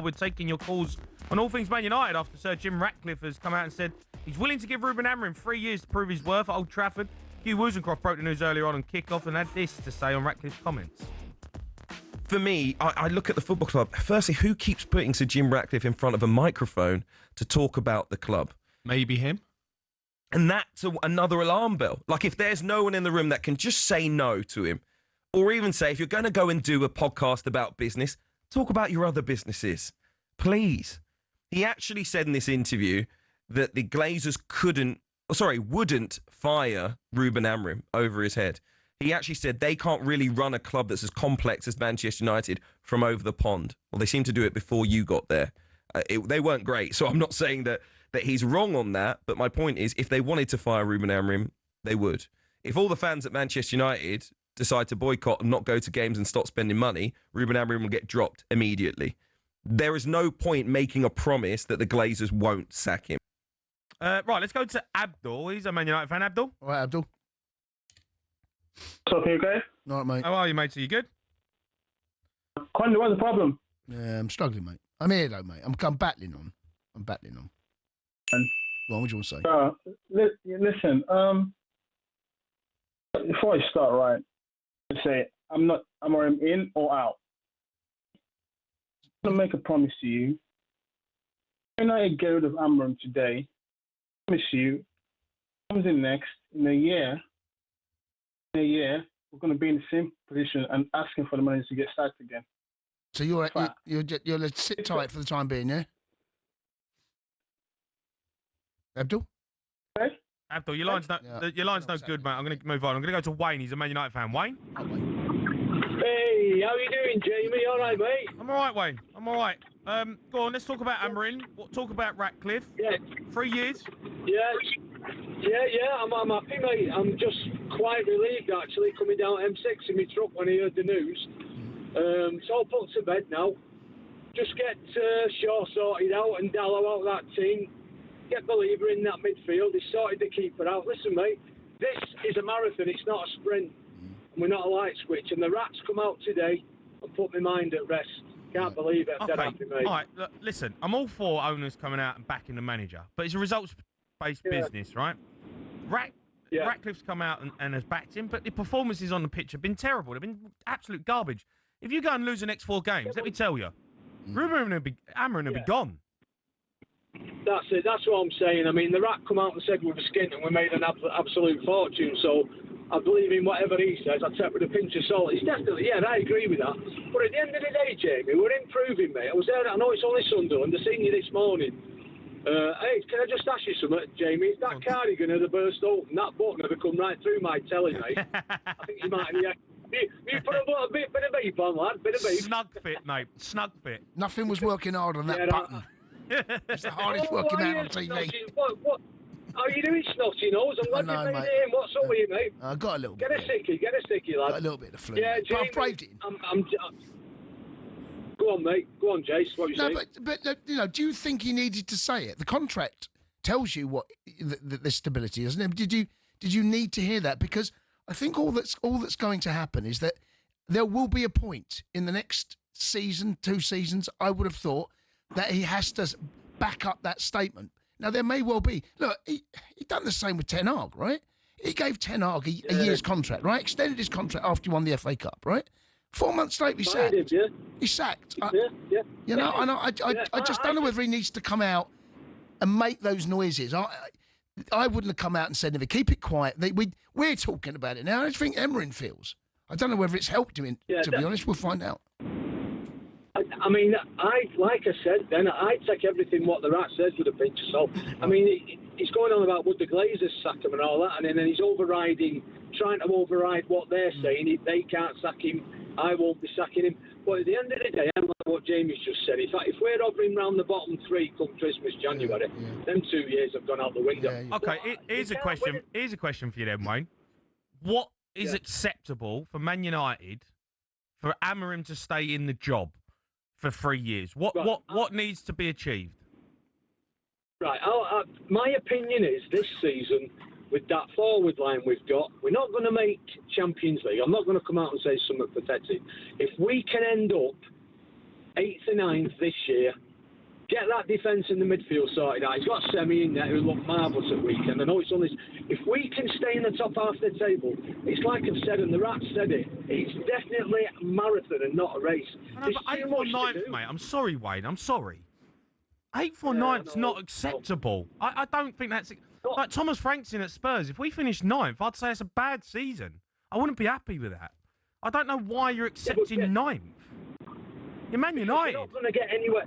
We're taking your calls on all things Man United after Sir Jim Ratcliffe has come out and said he's willing to give Ruben Amorim 3 years to prove his worth at Old Trafford. Hugh Wozencroft broke the news earlier on kick-off and had this to say on Ratcliffe's comments. For me, I look at the football club. Firstly, who keeps putting Sir Jim Ratcliffe in front of a microphone to talk about the club? Maybe him. And that's another alarm bell. Like, if there's no one in the room that can just say no to him, or even say, if you're going to go and do a podcast about business, talk about your other businesses, please. He actually said in this interview that the Glazers wouldn't fire Ruben Amorim over his head. He actually said they can't really run a club that's as complex as Manchester United from over the pond. Well, they seemed to do it before you got there. They weren't great, so I'm not saying that he's wrong on that, but my point is, if they wanted to fire Ruben Amorim, they would. If all the fans at Manchester United decide to boycott and not go to games and stop spending money, Ruben Amorim will get dropped immediately. There is no point making a promise that the Glazers won't sack him. Right, let's go to Abdul. He's a Man United fan. Abdul? All right, Abdul. So, okay, okay? All right, mate. How are you, mate? Are you good? Quentin, what's the problem? Yeah, I'm struggling, mate. I'm here, though, mate. I'm battling on. Go on, what do you want to say? Listen, before I start, right, to say I'm in or out. I'm going to make a promise to you. When I get rid of Amorim today, I promise you, comes in next, in a year, we're going to be in the same position and asking for the money to get sacked again. So you're let's sit tight for the time being, yeah? Abdul? Okay? Abdul, your line's no good, mate. I'm going to move on. I'm going to go to Wayne. He's a Man United fan. Wayne? Hey, how you doing, Jamie? All right, mate? I'm all right, Wayne. I'm all right. Go on, let's talk about Amorim. Talk about Ratcliffe. Yeah. 3 years? Yeah, I'm happy, mate. I'm just quite relieved, actually, coming down M6 in my truck when I heard the news. It's all put to bed now. Just get Shaw sorted out and Dallow out of that team. Get Believer in that midfield. He sorted the keeper out. Listen, mate, this is a marathon. It's not a sprint. And we're not a light switch. And the Rats come out today and put my mind at rest. Can't believe it. I'm dead happy, mate. All right, look, listen, I'm all for owners coming out and backing the manager, but it's a results-based business, right? Ratcliffe's come out and has backed him, but the performances on the pitch have been terrible. They've been absolute garbage. If you go and lose the next 4 games, let me tell you, Ruben Amorim will be gone. That's it. That's what I'm saying. I mean, the Rat come out and said we were skint and we made an absolute fortune. So I believe in whatever he says. I take it with a pinch of salt. It's definitely, I agree with that. But at the end of the day, Jamie, we're improving, mate. I was there. I know it's only Sunday, and I seen you this morning. Hey, can I just ask you something, Jamie? If that cardigan had burst open, that button had come right through my telly, mate. I think you might. You put a bit of beef on, lad. Bit of beef. Snug fit, mate. Snug fit. Nothing was working hard on that button. It's the hardest working man on TV. What? How are you doing, snotty nose? I'm glad you made it in. What's up with you, mate? I got a little bit. Get a sickie, lad. Got a little bit of flu. Yeah, Jamie, but I've braved it. Go on, mate. Go on, Jace. What are you saying? But do you think he needed to say it? The contract tells you what the stability is, isn't it? Did you need to hear that? Because I think all that's going to happen is that there will be a point in the next season, 2 seasons, I would have thought, that he has to back up that statement. Now, there may well be. Look, he done the same with Ten Hag, right? He gave Ten Hag a year's contract, right? Extended his contract after he won the FA Cup, right? 4 months later, he sacked. He sacked. You know, I just don't know whether he needs to come out and make those noises. I wouldn't have come out and said, "Never keep it quiet." We're talking about it now. I just think Amorim feels. I don't know whether it's helped him. To be honest, we'll find out. I mean, like I said, then I take everything what the Rat says with a pinch of salt. I mean, he's going on about would the Glazers sack him and all that, and then he's trying to override what they're saying. If they can't sack him, I won't be sacking him. But at the end of the day, I'm like what Jamie's just said. If we're hovering round the bottom 3 come Christmas, January, then 2 years have gone out the window. Okay, here's a question. Here's a question for you then, Wayne. What is acceptable for Man United for Amorim to stay in the job for 3 years? What needs to be achieved? Right. My opinion is this season, with that forward line we've got, we're not going to make Champions League. I'm not going to come out and say something pathetic. If we can end up 8th and 9th this year. Get that defence in the midfield sorted out. He's got Semi in there who looked marvellous at weekend. I know it's only... If we can stay in the top half of the table, it's like I've said, and the Rats said it, it's definitely a marathon and not a race. I know, but 8th or 9th, mate. I'm sorry, Wayne. I'm sorry. 8th or 9th's not acceptable. I don't think that's... Like Thomas Frank's in at Spurs. If we finish 9th, I'd say it's a bad season. I wouldn't be happy with that. I don't know why you're accepting 9th. You're Man United. You're not going to get anywhere.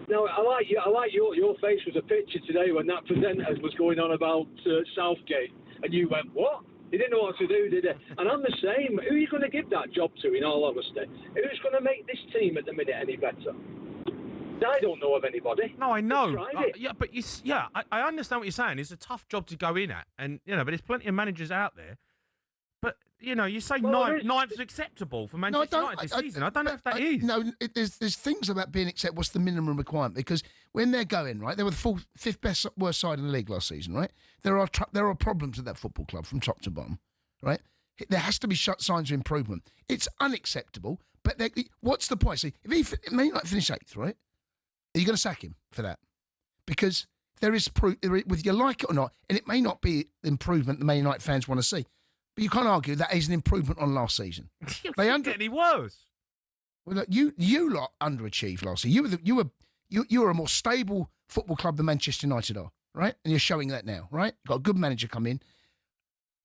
No, I like your face was a picture today when that presenter was going on about Southgate, and you went, what? He didn't know what to do, did he? And I'm the same. Who are you going to give that job to, in all honesty? Who's going to make this team at the minute any better? I don't know of anybody. No, I know. I understand what you're saying. It's a tough job to go in at, and but there's plenty of managers out there. But you say ninth's accepecable for Manchester United this season. I don't know if that is. No, there's things about being acceptable. What's the minimum requirement? Because when they're going right, they were the fifth best worst side in the league last season, right? There are problems at that football club from top to bottom, right? There has to be signs of improvement. It's unacceptable. But what's the point? See, if he may not finish 8th, right? Are you going to sack him for that? Because there is proof, whether you like it or not, and it may not be the improvement the Man United fans want to see. But you can't argue that is an improvement on last season. They any worse. Well, look, you lot underachieved last season. You were a more stable football club than Manchester United are, right? And you're showing that now, right? Got a good manager come in.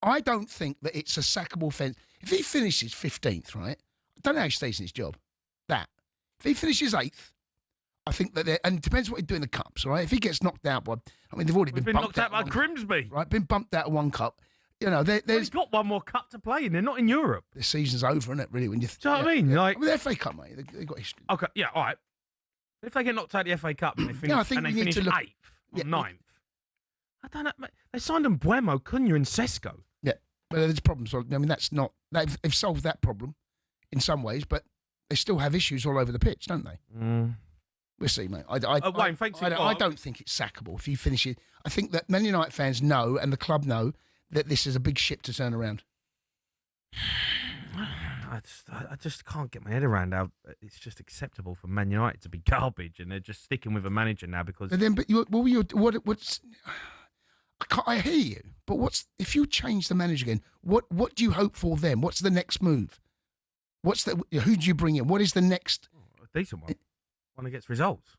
I don't think that it's a sackable offence. If he finishes 15th, right? I don't know how he stays in his job. If he finishes 8th, I think that and it depends what he's doing in the cups, right? If he gets knocked out by, they've already been knocked out by Grimsby, right? Been bumped out of one cup. He's got one more cup to play in. They're not in Europe. The season's over, isn't it? Really, when you. Do you know what I mean? Like the FA Cup, mate. They've got history. Okay, yeah, all right. If they get knocked out of the FA Cup and they finish, finish 8th or 9th, I don't know. Mate. They signed them Buemo, Cunha, and Sesko. Yeah, well, there's problems. I mean, that's not. They've solved that problem in some ways, but they still have issues all over the pitch, don't they? We'll see, mate. Wayne, thanks. I don't think it's sackable if you finish it. I think that Man United fans know and the club know that this is a big ship to turn around. I just can't get my head around how it's just acceptable for Man United to be garbage and they're just sticking with a manager now because. I hear you, but if you change the manager again? What do you hope for then? What's the next move? Who do you bring in? What is the next? A decent one. One that gets results.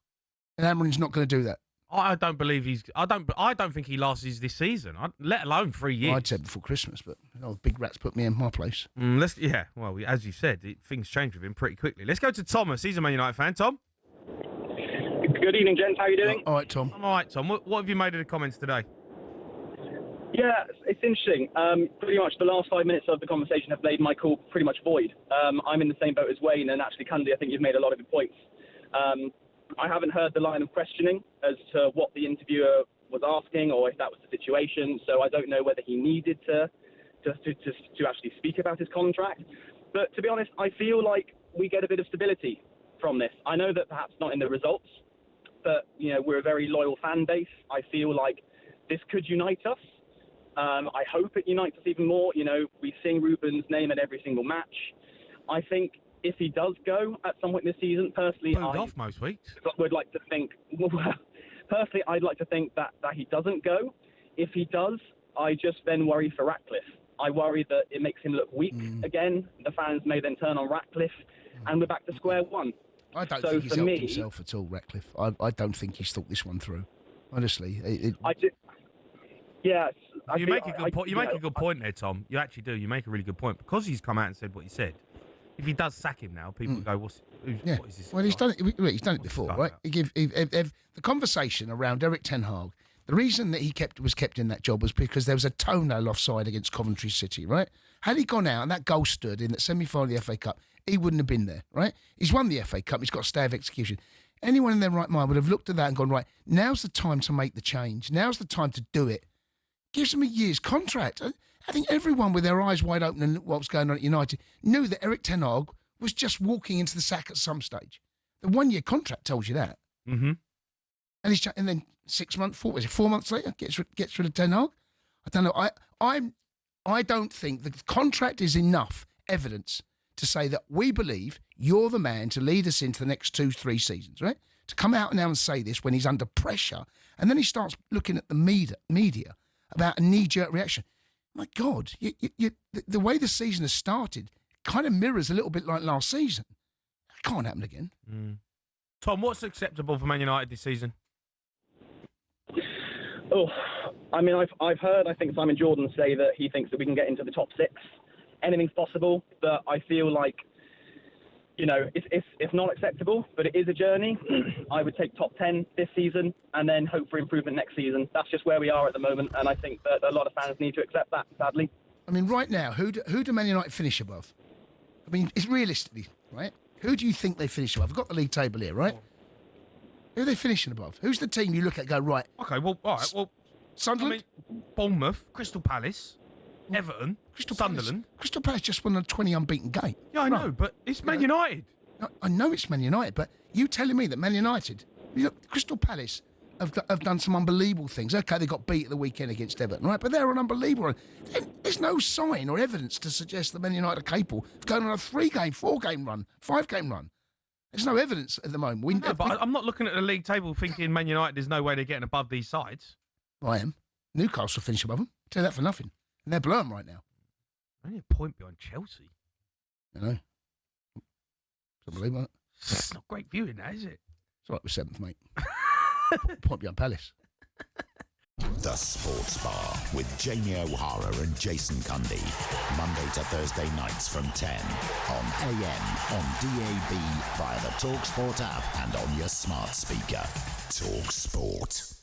And Amorim's not going to do that. I don't believe he's. I don't think he lasts this season. let alone 3 years. Well, I'd said before Christmas, but big rats put me in my place. Well, as you said, things change with him pretty quickly. Let's go to Thomas. He's a Man United fan. Tom. Good evening, gents. How are you doing? All right, Tom. I'm all right, Tom. What have you made of the comments today? Yeah, it's interesting. Pretty much the last 5 minutes of the conversation have made my call pretty much void. I'm in the same boat as Wayne, and actually, Cundy, I think you've made a lot of good points. I haven't heard the line of questioning as to what the interviewer was asking or if that was the situation, so I don't know whether he needed to actually speak about his contract. But to be honest, I feel like we get a bit of stability from this. I know that perhaps not in the results, but we're a very loyal fan base. I feel like this could unite us. I hope it unites us even more. We sing Ruben's name at every single match. I think if he does go at some point this season, personally, off most weeks. Would like to think. Personally, I'd like to think that he doesn't go. If he does, I just then worry for Ratcliffe. I worry that it makes him look weak again. The fans may then turn on Ratcliffe, and we're back to square one. I don't think he's helped himself at all, Ratcliffe. I don't think he's thought this one through. Honestly, I do. Yes. You make a good point. You make a good point there, Tom. You actually do. You make a really good point because he's come out and said what he said. If he does sack him now, people go, what is this? Well, he's done it. He's done it before, right? The conversation around Eric Ten Hag. The reason that he was kept in that job was because there was a toenail offside against Coventry City, right? Had he gone out and that goal stood in that semi-final of the FA Cup, he wouldn't have been there, right? He's won the FA Cup. He's got a stay of execution. Anyone in their right mind would have looked at that and gone, right, now's the time to make the change. Now's the time to do it. Gives him a year's contract. I think everyone with their eyes wide open and what was going on at United knew that Eric Ten Hag was just walking into the sack at some stage. The 1 year contract tells you that. Mm-hmm. And then 6 months, 4 months later, gets rid of Ten Hag. I don't know. I don't think the contract is enough evidence to say that we believe you're the man to lead us into the next 2-3 seasons, right? To come out now and say this when he's under pressure, and then he starts looking at the media about a knee-jerk reaction. My God, the way the season has started kind of mirrors a little bit like last season. That can't happen again. Tom, what's acceptable for Man United this season? Oh, I mean, I've heard, I think, Simon Jordan say that he thinks that we can get into the top 6. Anything's possible, but I feel like, you know, it's not acceptable, but it is a journey. I would take top 10 this season and then hope for improvement next season. That's just where we are at the moment, and I think that a lot of fans need to accept that, sadly. I mean, right now, who do Man United finish above? I mean, it's realistically, right? Who do you think they finish above? I've got the league table here, right? Who are they finishing above? Who's the team you look at and go, right? Okay, well, all right, well... Sunderland? I mean, Bournemouth, Crystal Palace, Everton, Sunderland. Crystal Palace just won a 20 unbeaten game. Yeah, I know, but it's Man United. I know it's Man United, but you telling me that Man United... Crystal Palace have done some unbelievable things. Okay, they got beat at the weekend against Everton, right? But they're an unbelievable run. There's no sign or evidence to suggest that Man United are capable of going on a 3-game, 4-game run, 5-game run. There's no evidence at the moment. I'm not looking at the league table thinking Man United, there's no way they're getting above these sides. I am. Newcastle finish above them. Tell you that for nothing. And they're blowing right now. Only a point behind Chelsea. I know. Can't believe that. It's not great viewing, that, is it? It's all right, we're 7th, mate. Point behind Palace. The Sports Bar with Jamie O'Hara and Jason Cundy. Monday to Thursday nights from 10 on AM, on DAB, via the talkSPORT app and on your smart speaker. talkSPORT.